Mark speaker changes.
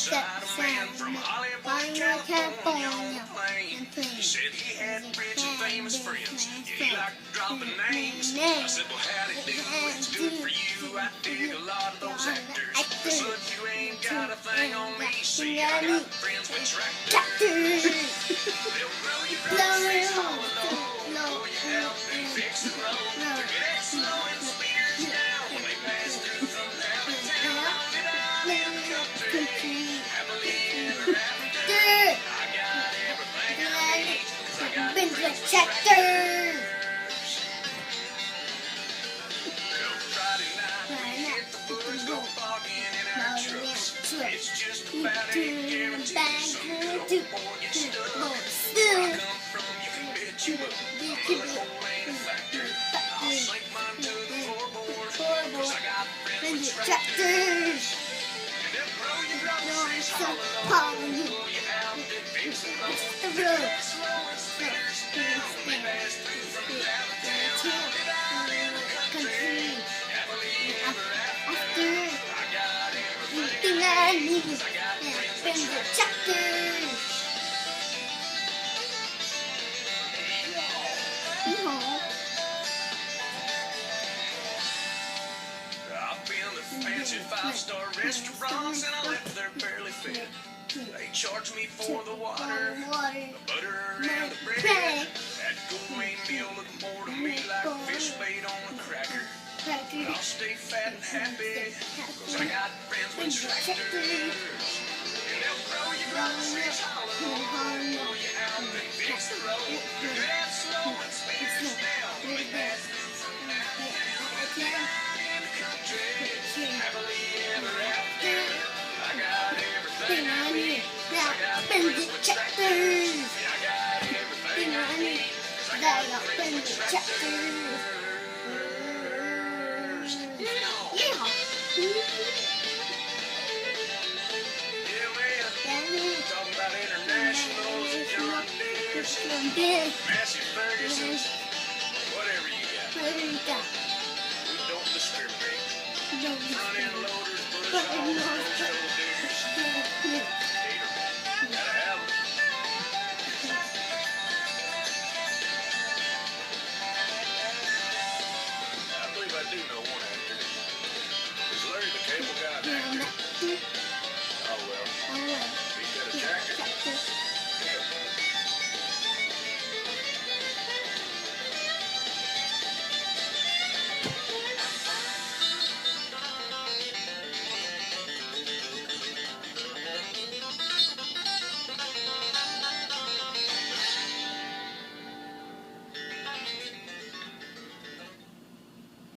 Speaker 1: Inside a man from Hollywood, California on the plane. He said he had rich and famous friends. Yeah, he liked dropping names. I said, well, howdy do, it's good for you. I dig a lot of those actors. But you ain't got a thing on me. See, I got friends with tractors. They'll grow your groceries all alone. Pull you out and fix the road. Get that snow and speeders down when they pass through from town to town. Did I live in country? Happily ever after. I got everything I need. I got friends with tractors. Friday night we hit the woods, go bogging in our trucks. It's just about a guarantee. Some good old boy gets stuck. Where I come from, you can bet you will. Bullet hole ain't a factor. I'll sink mine to the floorboards, 'cause I got friends with tractors. And they'll grow your groceries hollow, pull you out and fix the road. Get that slow and speeders down when they pass through from town to town. Did I live in the country? Happily ever after. I got everything I need. I got friends with tractors. I've been to fancy five-star restaurants and I left there barely fed. They charge me for the water, the butter, and the bread. That gourmet meal looked more to me like fish bait on a cracker. But I'll stay fat and happy, 'cause I got friends with tractors. And they'll grow your groceries hollow, pull you out and fix the road. Do that slow and speeders down when they pass through from town to town. Down in the country, happily ever after. I got everything I need. I got friends with tractors. I got everything I need. I got friends with tractors. Talking about internationals and John Deere's, Massey Ferguson's, whatever you got. We don't discriminate. Front end loaders, bush hoggers, John Deere's.